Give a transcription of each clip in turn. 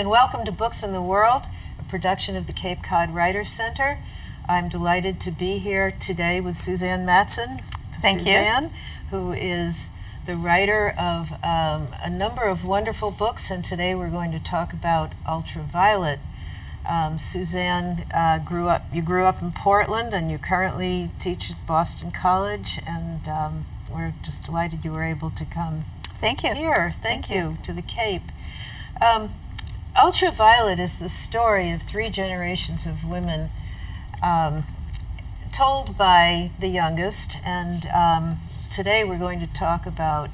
and welcome to Books in the World, a production of the Cape Cod Writers Center. I'm delighted to be here today with Suzanne Matson. Suzanne, who is the writer of a number of wonderful books, and today we're going to talk about Ultraviolet. Suzanne, you grew up in Portland, and you currently teach at Boston College, and we're just delighted you were able to come Thank you. here. Thank you to the Cape. Ultraviolet is the story of three generations of women told by the youngest, and today we're going to talk about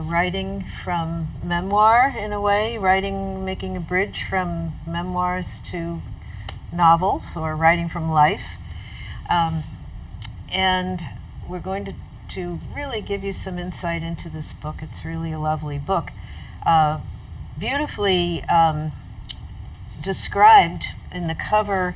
writing from memoir, in a way, making a bridge from memoirs to novels, or writing from life. And we're going to really give you some insight into this book. It's really a lovely book. Beautifully described in the cover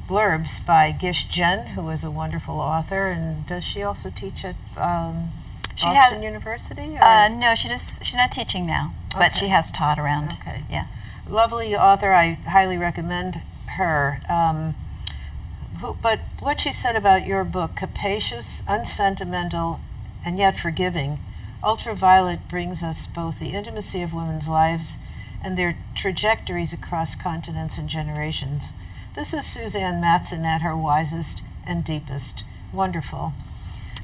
blurbs by Gish Jen, who is a wonderful author. And does she also teach at Boston University? No, she's not teaching now, but she has taught around. Okay. Yeah. Lovely author. I highly recommend her. But what she said about your book, capacious, unsentimental, and yet forgiving, Ultraviolet brings us both the intimacy of women's lives and their trajectories across continents and generations. This is Suzanne Matson at her wisest and deepest. Wonderful.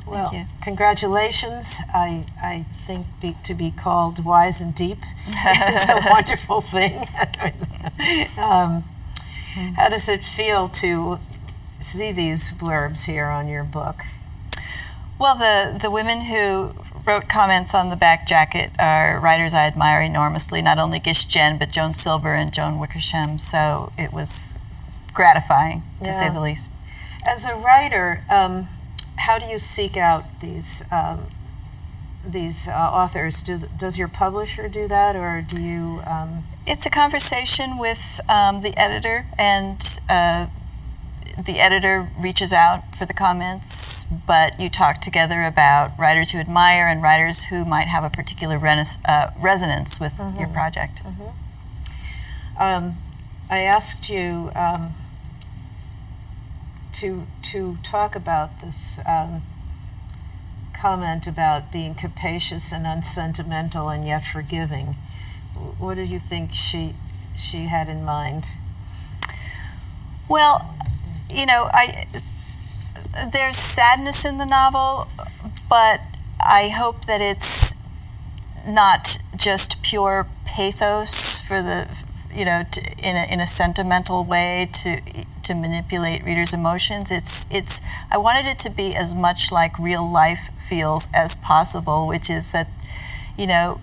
Well, Thank you. Congratulations. I think to be called wise and deep is a wonderful thing. How does it feel to see these blurbs here on your book? Well, the women who wrote comments on the back jacket are writers I admire enormously, not only Gish Jen, but Joan Silber and Joan Wickersham, so it was gratifying, to say the least. As a writer, how do you seek out these authors? Does your publisher do that, or do you... It's a conversation with the editor, and the editor reaches out for the comments, but you talk together about writers you admire and writers who might have a particular resonance with your project. I asked you to talk about this comment about being capacious and unsentimental and yet forgiving. What do you think she had in mind? Well, you know, there's sadness in the novel, but I hope that it's not just pure pathos for the, in a sentimental way to manipulate readers' emotions. I wanted it to be as much like real life feels as possible, which is that,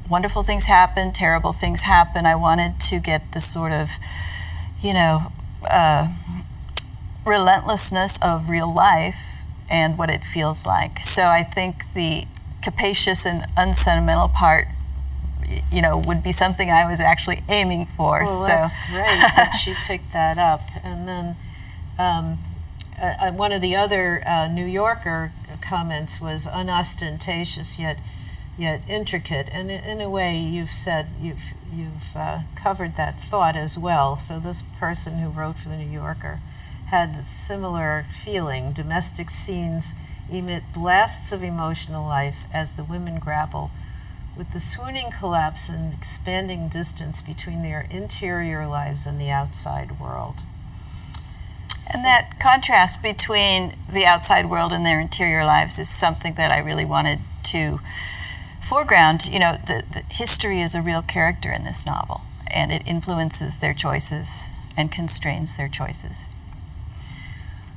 wonderful things happen, terrible things happen. I wanted to get the sort of, relentlessness of real life and what it feels like. So I think the capacious and unsentimental part, would be something I was actually aiming for. Well, that's great that she picked that up. And then one of the other New Yorker comments was unostentatious yet intricate. And in a way, you've covered that thought as well. So this person who wrote for the New Yorker had a similar feeling. Domestic scenes emit blasts of emotional life as the women grapple with the swooning collapse and expanding distance between their interior lives and the outside world. And that contrast between the outside world and their interior lives is something that I really wanted to foreground. The history is a real character in this novel, and it influences their choices and constrains their choices.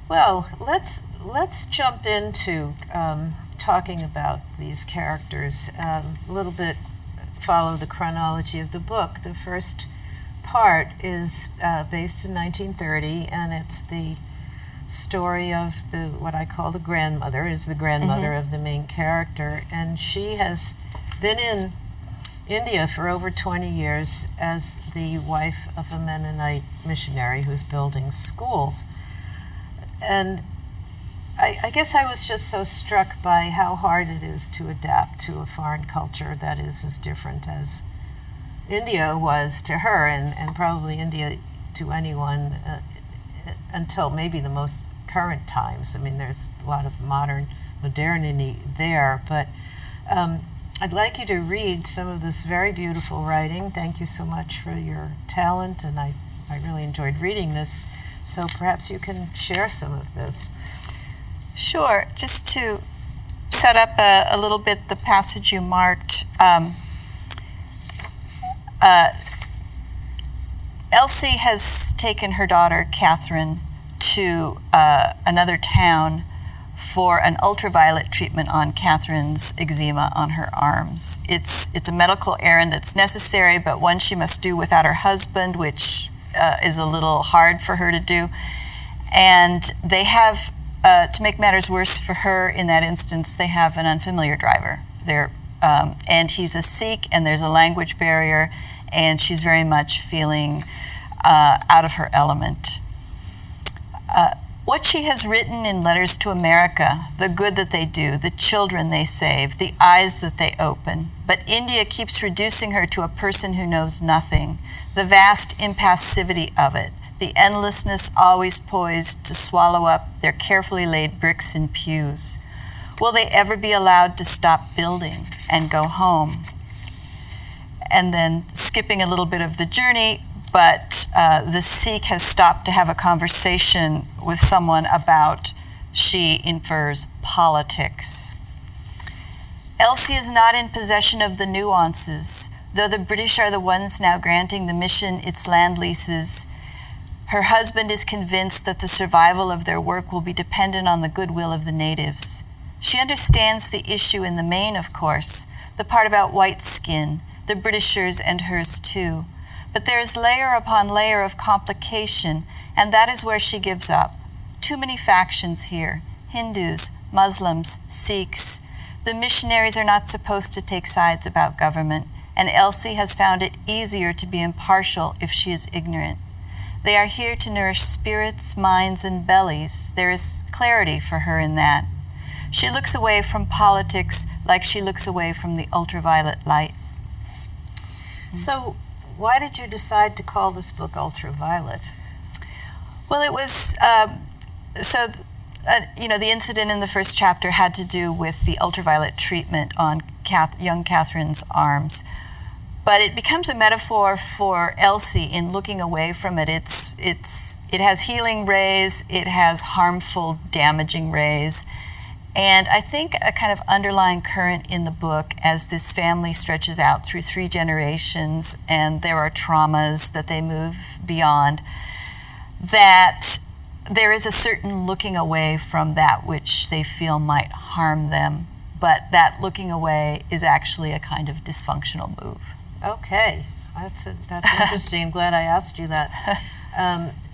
Well, let's jump into talking about these characters. A little bit follow the chronology of the book. The first part is based in 1930, and it's the story of what I call the grandmother, is the grandmother of the main character, and she has been in India for over 20 years as the wife of a Mennonite missionary who's building schools. And I guess I was just so struck by how hard it is to adapt to a foreign culture that is as different as India was to her, and probably India to anyone until maybe the most current times. I mean, there's a lot of modernity there, but I'd like you to read some of this very beautiful writing. Thank you so much for your talent, and I really enjoyed reading this. So perhaps you can share some of this. Sure. Just to set up a little bit the passage you marked. Elsie has taken her daughter, Catherine, to another town for an ultraviolet treatment on Catherine's eczema on her arms. It's a medical errand that's necessary, but one she must do without her husband, which is a little hard for her to do. And they have, to make matters worse for her in that instance, they have an unfamiliar driver. And he's a Sikh, and there's a language barrier, and she's very much feeling out of her element. What she has written in Letters to America, the good that they do, the children they save, the eyes that they open, but India keeps reducing her to a person who knows nothing, the vast impassivity of it, the endlessness always poised to swallow up their carefully laid bricks and pews. Will they ever be allowed to stop building and go home? And then skipping a little bit of the journey, but the Sikh has stopped to have a conversation with someone about, she infers, politics. Elsie is not in possession of the nuances, though the British are the ones now granting the mission its land leases. Her husband is convinced that the survival of their work will be dependent on the goodwill of the natives. She understands the issue in the main, of course, the part about white skin, the Britishers and hers too. But there is layer upon layer of complication, and that is where she gives up. Too many factions here, Hindus, Muslims, Sikhs. The missionaries are not supposed to take sides about government, and Elsie has found it easier to be impartial if she is ignorant. They are here to nourish spirits, minds, and bellies. There is clarity for her in that. She looks away from politics like she looks away from the ultraviolet light. So, why did you decide to call this book Ultraviolet? Well, it was, the incident in the first chapter had to do with the ultraviolet treatment on young Catherine's arms. But it becomes a metaphor for Elsie in looking away from it. It has healing rays, it has harmful, damaging rays. And I think a kind of underlying current in the book, as this family stretches out through 3 generations and there are traumas that they move beyond, that there is a certain looking away from that which they feel might harm them, but that looking away is actually a kind of dysfunctional move. Okay, that's interesting. I'm glad I asked you that.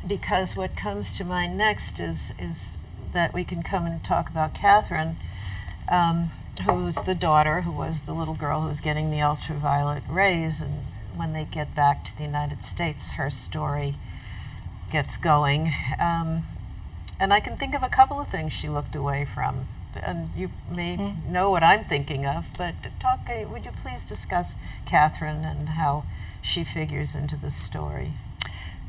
Because what comes to mind next is that we can come and talk about Catherine, who's the daughter, who was the little girl who was getting the ultraviolet rays, and when they get back to the United States, her story gets going. And I can think of a couple of things she looked away from, and you may know what I'm thinking of, but would you please discuss Catherine and how she figures into this story?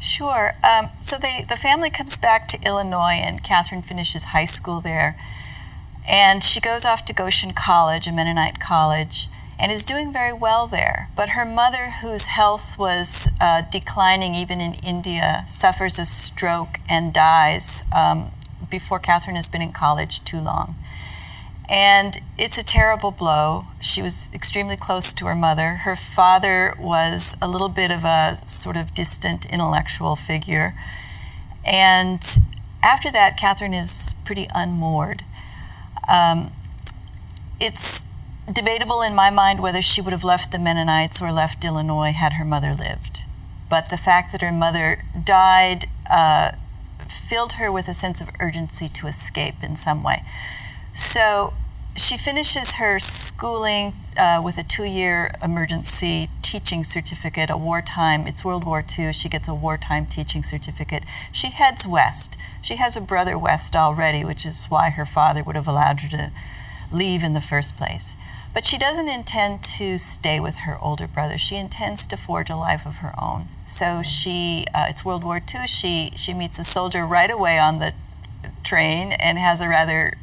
Sure. So the family comes back to Illinois, and Catherine finishes high school there. And she goes off to Goshen College, a Mennonite college, and is doing very well there. But her mother, whose health was declining even in India, suffers a stroke and dies before Catherine has been in college too long. And it's a terrible blow. She was extremely close to her mother. Her father was a little bit of a sort of distant intellectual figure. And after that, Catherine is pretty unmoored. It's debatable in my mind whether she would have left the Mennonites or left Illinois had her mother lived. But the fact that her mother died filled her with a sense of urgency to escape in some way. So she finishes her schooling with a 2-year emergency teaching certificate, it's World War II, she gets a wartime teaching certificate. She heads west. She has a brother west already, which is why her father would have allowed her to leave in the first place. But she doesn't intend to stay with her older brother. She intends to forge a life of her own. So it's World War II. She meets a soldier right away on the train and has a rather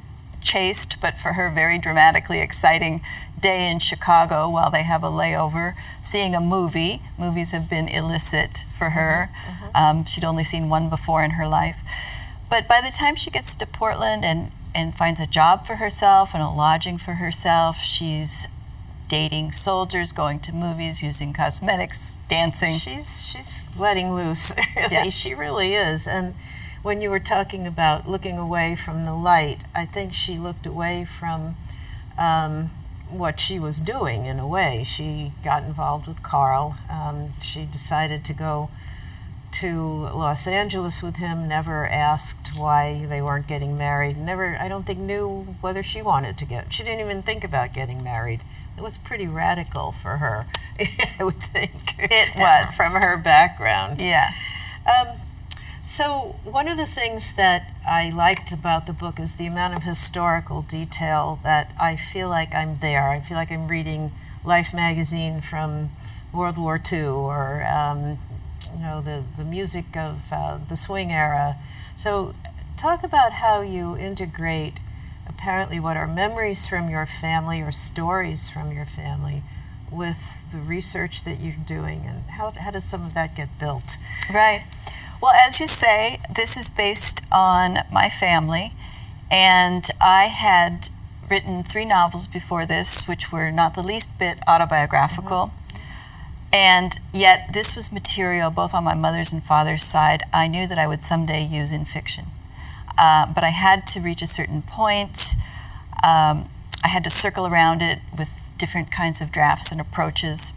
chaste, but for her very dramatically exciting day in Chicago while they have a layover, seeing a movie. Movies have been illicit for her. She'd only seen one before in her life. But by the time she gets to Portland and finds a job for herself and a lodging for herself, she's dating soldiers, going to movies, using cosmetics, dancing. She's letting loose, really. Yeah. She really is. And when you were talking about looking away from the light, I think she looked away from what she was doing, in a way. She got involved with Carl. She decided to go to Los Angeles with him, never asked why they weren't getting married, never, I don't think, knew whether she wanted to she didn't even think about getting married. It was pretty radical for her, I would think. It was. From her background. Yeah. So one of the things that I liked about the book is the amount of historical detail that I feel like I'm there. I feel like I'm reading Life magazine from World War II, or the music of the swing era. So talk about how you integrate apparently what are memories from your family or stories from your family with the research that you're doing, and how does some of that get built? Right. Well, as you say, this is based on my family, and I had written 3 novels before this, which were not the least bit autobiographical. And yet this was material both on my mother's and father's side I knew that I would someday use in fiction. But I had to reach a certain point. I had to circle around it with different kinds of drafts and approaches.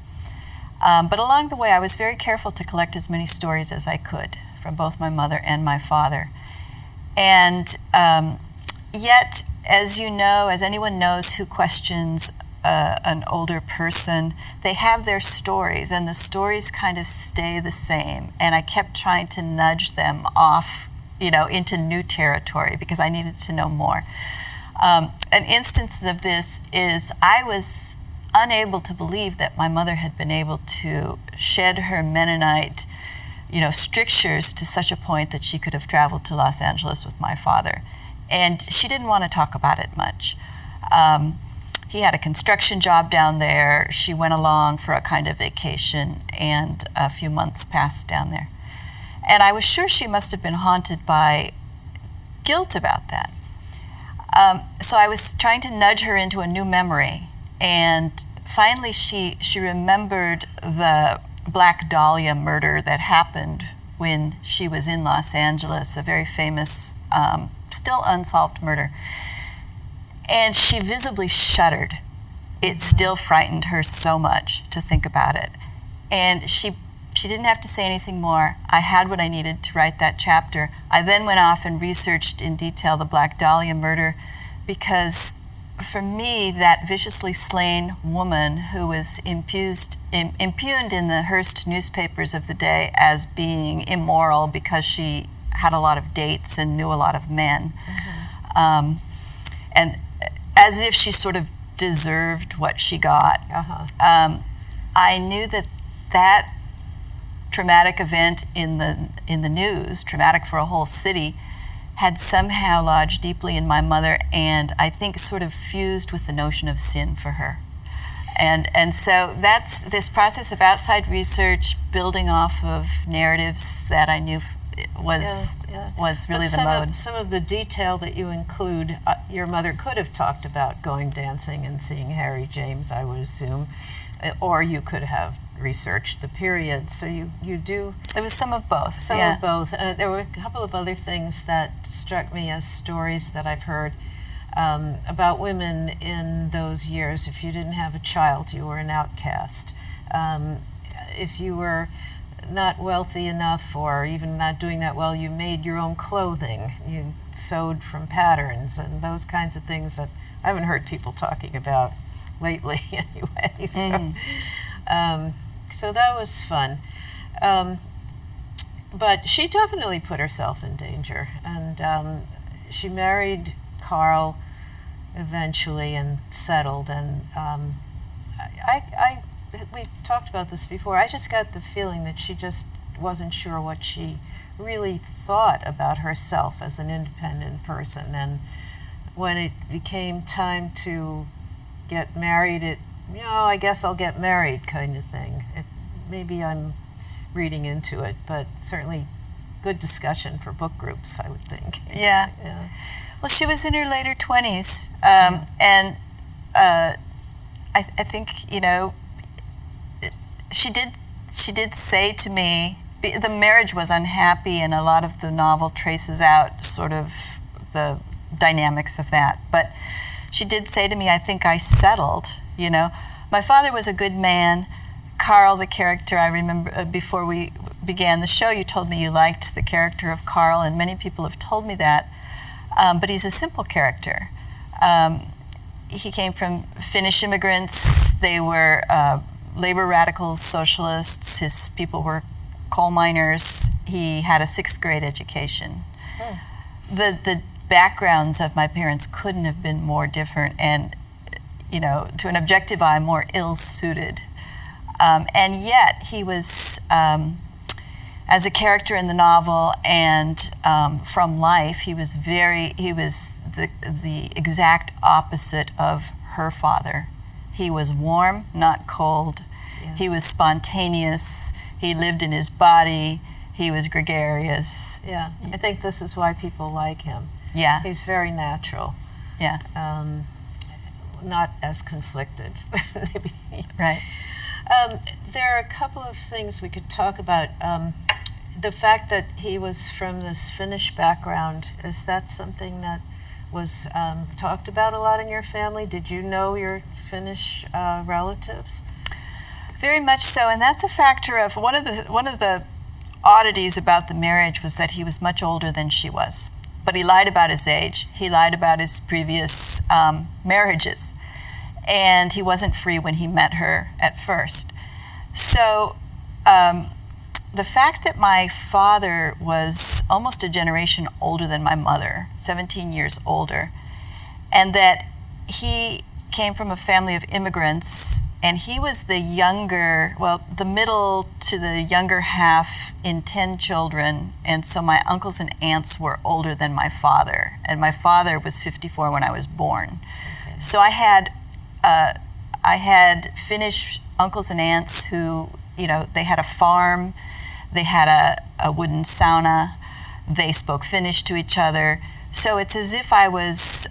But along the way, I was very careful to collect as many stories as I could from both my mother and my father. And yet, as you know, as anyone knows who questions an older person, they have their stories, and the stories kind of stay the same. And I kept trying to nudge them off, into new territory because I needed to know more. An instance of this is I was unable to believe that my mother had been able to shed her Mennonite, strictures to such a point that she could have traveled to Los Angeles with my father. And she didn't want to talk about it much. He had a construction job down there. She went along for a kind of vacation, and a few months passed down there. And I was sure she must have been haunted by guilt about that. So I was trying to nudge her into a new memory, and finally she remembered the Black Dahlia murder that happened when she was in Los Angeles, a very famous, still unsolved murder. And she visibly shuddered. It still frightened her so much to think about it. And she didn't have to say anything more. I had what I needed to write that chapter. I then went off and researched in detail the Black Dahlia murder, because for me, that viciously slain woman who was impugned in the Hearst newspapers of the day as being immoral because she had a lot of dates and knew a lot of men. And as if she sort of deserved what she got. I knew that traumatic event in the news, traumatic for a whole city, had somehow lodged deeply in my mother, and I think sort of fused with the notion of sin for her. And so that's this process of outside research, building off of narratives that I knew was really the mode. Some of the detail that you include, your mother could have talked about going dancing and seeing Harry James, I would assume, or you could have researched the period. So you do. It was some of both. Some of both. There were a couple of other things that struck me as stories that I've heard about women in those years. If you didn't have a child, you were an outcast. If you were not wealthy enough, or even not doing that well, you made your own clothing. You sewed from patterns and those kinds of things that I haven't heard people talking about lately anyway. So that was fun. But she definitely put herself in danger. And she married Carl eventually and settled. And we talked about this before. I just got the feeling that she just wasn't sure what she really thought about herself as an independent person. And when it became time to get married, I guess I'll get married kind of thing. Maybe I'm reading into it, but certainly good discussion for book groups, I would think. Yeah. Well, she was in her later 20s, and I think, she did say to me, the marriage was unhappy, and a lot of the novel traces out sort of the dynamics of that. But she did say to me, I think I settled, My father was a good man. Carl, the character, I remember before we began the show, you told me you liked the character of Carl, and many people have told me that. But he's a simple character. He came from Finnish immigrants. They were labor radicals, socialists. His people were coal miners. He had a 6th grade education. The backgrounds of my parents couldn't have been more different, and to an objective eye, more ill-suited. And yet he was, as a character in the novel and from life, he was the exact opposite of her father. He was warm, not cold. Yes. He was spontaneous. He lived in his body. He was gregarious. Yeah, I think this is why people like him. Yeah. He's very natural. Yeah. Not as conflicted, maybe. Right. There are a couple of things we could talk about. The fact that he was from this Finnish background, is that something that was talked about a lot in your family? Did you know your Finnish relatives? Very much so, and that's a factor of one of the oddities about the marriage was that he was much older than she was. But he lied about his age. He lied about his previous marriages. And he wasn't free when he met her at first. So the fact that my father was almost a generation older than my mother, 17 years older, and that he came from a family of immigrants, and he was the middle to the younger half in 10 children, and so my uncles and aunts were older than my father, and my father was 54 when I was born. Okay. So I had Finnish uncles and aunts who, they had a farm, they had a wooden sauna, they spoke Finnish to each other. So it's as if I was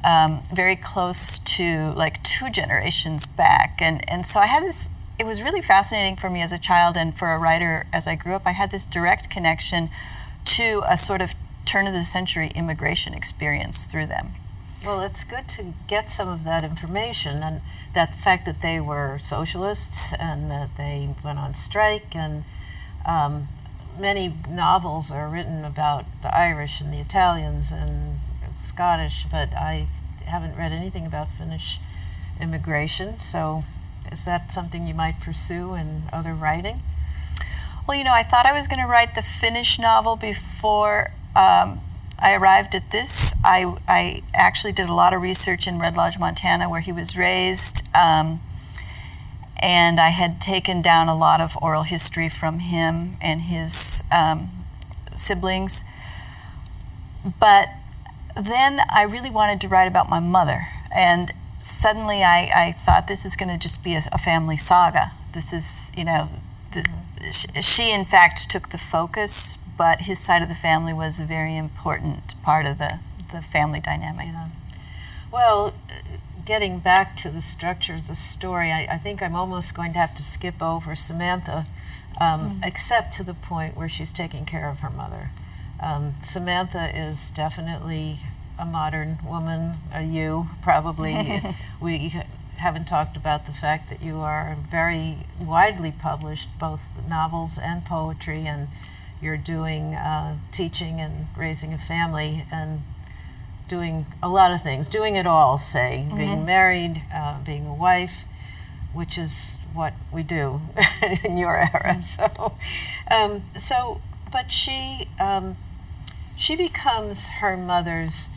very close to like 2 generations back. And so I had this, it was really fascinating for me as a child and for a writer as I grew up. I had this direct connection to a sort of turn-of-the-century immigration experience through them. Well, it's good to get some of that information, and that the fact that they were socialists and that they went on strike, and many novels are written about the Irish and the Italians and Scottish, but I haven't read anything about Finnish immigration. So is that something you might pursue in other writing? Well, I thought I was going to write the Finnish novel before I arrived at this. I actually did a lot of research in Red Lodge, Montana, where he was raised, and I had taken down a lot of oral history from him and his siblings. But then I really wanted to write about my mother, and suddenly I thought this is going to just be a family saga. This is, she in fact took the focus, but his side of the family was a very important part of the family dynamic. Yeah. Well, getting back to the structure of the story, I think I'm almost going to have to skip over Samantha, except to the point where she's taking care of her mother. Samantha is definitely a modern woman, you probably. We haven't talked about the fact that you are very widely published, both novels and poetry, and you're doing teaching and raising a family and doing a lot of things, doing it all, say, being married, being a wife, which is what we do in your era. But she becomes her mother's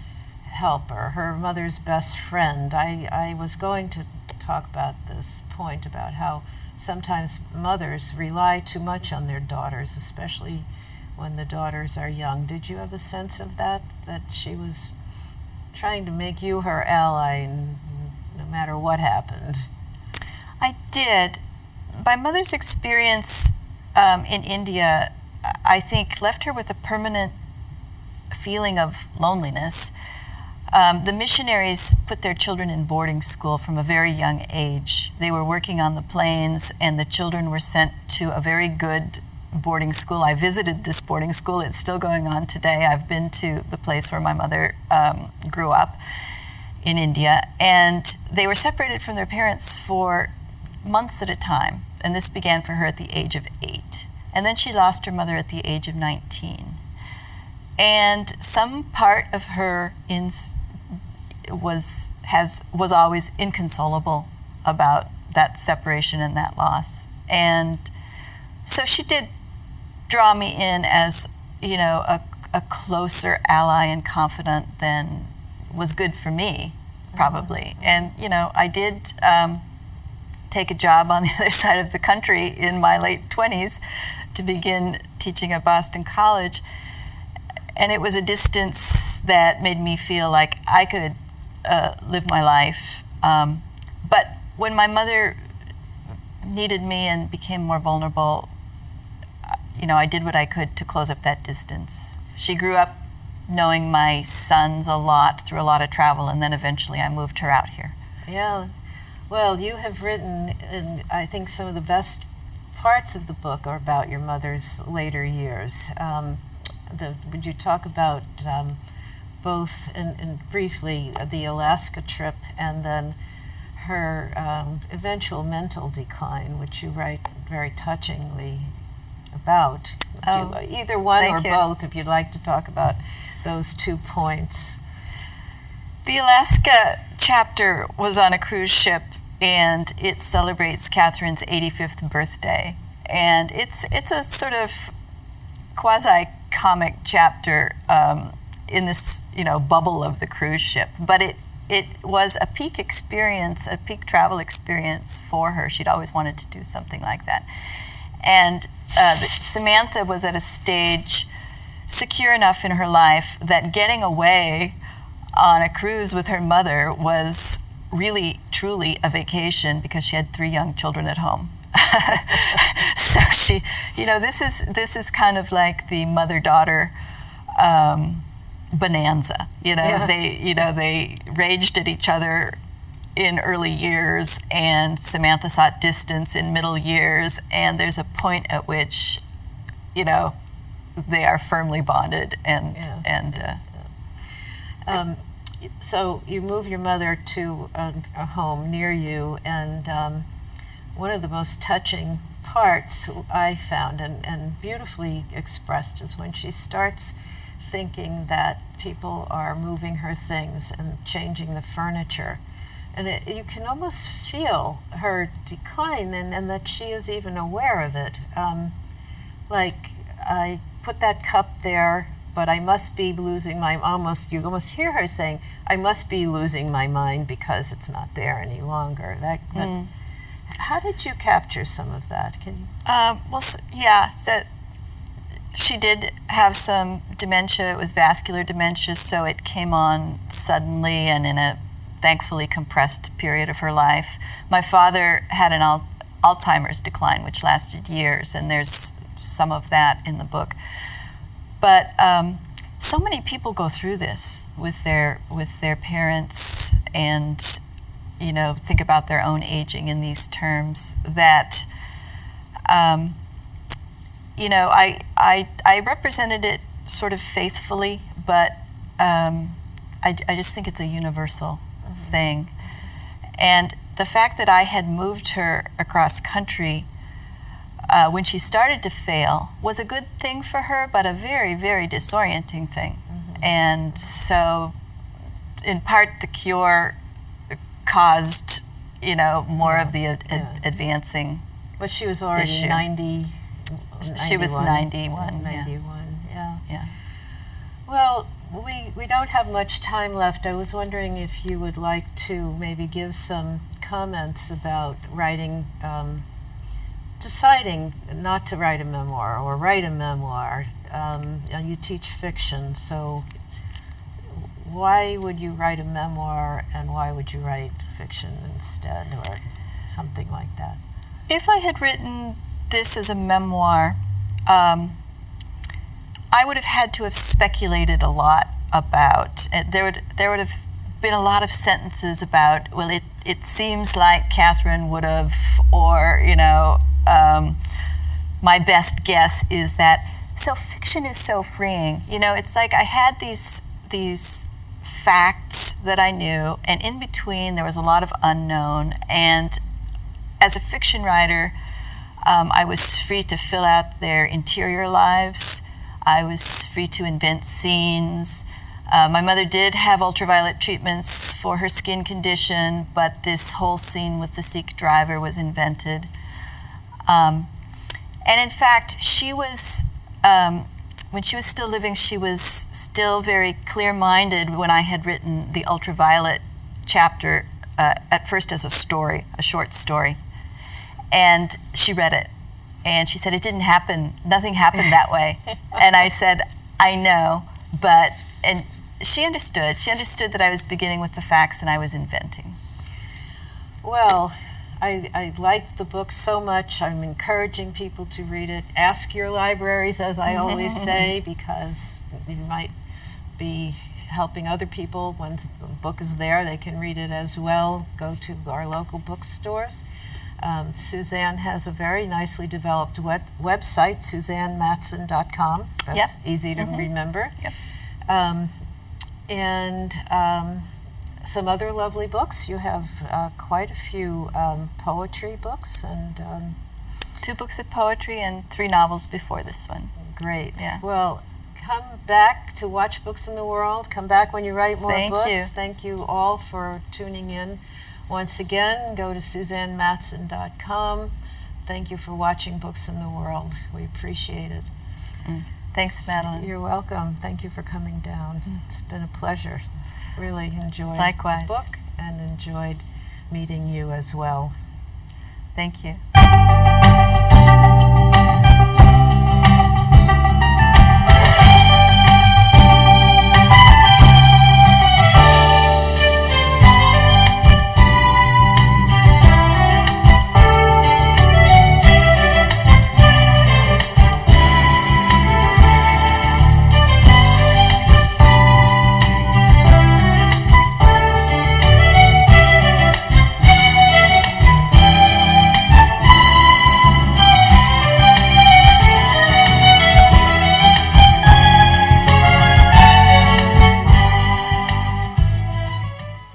helper, her mother's best friend. I was going to talk about this point about how sometimes mothers rely too much on their daughters, especially when the daughters are young. Did you have a sense of that she was trying to make you her ally no matter what happened? I did. My mother's experience in India, I think, left her with a permanent feeling of loneliness. The missionaries put their children in boarding school from a very young age. They were working on the plains, and the children were sent to a very good boarding school. I visited this boarding school. It's still going on today. I've been to the place where my mother grew up in India, and they were separated from their parents for months at a time, and this began for her at the age of 8. And then she lost her mother at the age of 19. And some part of her was always inconsolable about that separation and that loss. And so she did draw me in as, a closer ally and confidant than was good for me, probably. And, I did take a job on the other side of the country in my late 20s to begin teaching at Boston College. And it was a distance that made me feel like I could live my life. But when my mother needed me and became more vulnerable, I did what I could to close up that distance. She grew up knowing my sons a lot through a lot of travel, and then eventually I moved her out here. Yeah. Well, you have written, and I think some of the best parts of the book are about your mother's later years. Would you talk about both, and briefly, the Alaska trip and then her eventual mental decline, which you write very touchingly about? Either one or both, if you'd like to talk about those 2 points. The Alaska chapter was on a cruise ship, and it celebrates Catherine's 85th birthday. And it's a sort of quasi-comic chapter in this, bubble of the cruise ship. But it was a peak experience, a peak travel experience for her. She'd always wanted to do something like that. And Samantha was at a stage secure enough in her life that getting away on a cruise with her mother was really, truly a vacation because she had 3 young children at home. So she, this is kind of like the mother-daughter bonanza. Yeah. They raged at each other in early years, and Samantha sought distance in middle years, and there's a point at which, they are firmly bonded, So you move your mother to a home near you, and one of the most touching parts I found and beautifully expressed is when she starts thinking that people are moving her things and changing the furniture. And you can almost feel her decline, and that she is even aware of it. Like, I put that cup there, but I must be losing you almost hear her saying, I must be losing my mind because it's not there any longer. How did you capture some of that? Can you? She did have some dementia. It was vascular dementia, so it came on suddenly and in a thankfully compressed period of her life. My father had an Alzheimer's decline, which lasted years, and there's some of that in the book. But so many people go through this with their parents, and think about their own aging in these terms. That I represented it sort of faithfully, but I just think it's a universal thing. And the fact that I had moved her across country when she started to fail was a good thing for her, but a very, very disorienting thing. And so, in part, the cure caused, more of the advancing. But she was already issue. 91. She was 91. 91, yeah. Yeah. Well, we don't have much time left. I was wondering if you would like to maybe give some comments about writing, deciding not to write a memoir or write a memoir. And you teach fiction, so why would you write a memoir and why would you write fiction instead or something like that? If I had written this as a memoir, I would have had to have speculated a lot about it. There would have been a lot of sentences about, well, it seems like Catherine would have, or, my best guess is that. So fiction is so freeing. It's like I had these facts that I knew, and in between there was a lot of unknown. And as a fiction writer, I was free to fill out their interior lives. I was free to invent scenes. My mother did have ultraviolet treatments for her skin condition, but this whole scene with the Sikh driver was invented. And in fact, she was, when she was still living, she was still very clear-minded when I had written the ultraviolet chapter, at first as a story, a short story. And she read it, and she said, it didn't happen, nothing happened that way. And I said, I know, and she understood. She understood that I was beginning with the facts and I was inventing. Well, I liked the book so much. I'm encouraging people to read it. Ask your libraries, as I always say, because you might be helping other people. Once the book is there, they can read it as well. Go to our local bookstores. Suzanne has a very nicely developed website, SuzanneMatson.com. That's easy to remember. Yep. And some other lovely books. You have quite a few poetry books and 2 books of poetry and 3 novels before this one. Great. Yeah. Well, come back to Watch Books in the World. Come back when you write more books. Thank you. Thank you all for tuning in. Once again, go to SuzanneMatson.com. Thank you for watching Books in the World. We appreciate it. Thanks, Madeline. You're welcome. Thank you for coming down. It's been a pleasure. Really enjoyed Likewise. the book and enjoyed meeting you as well. Thank you.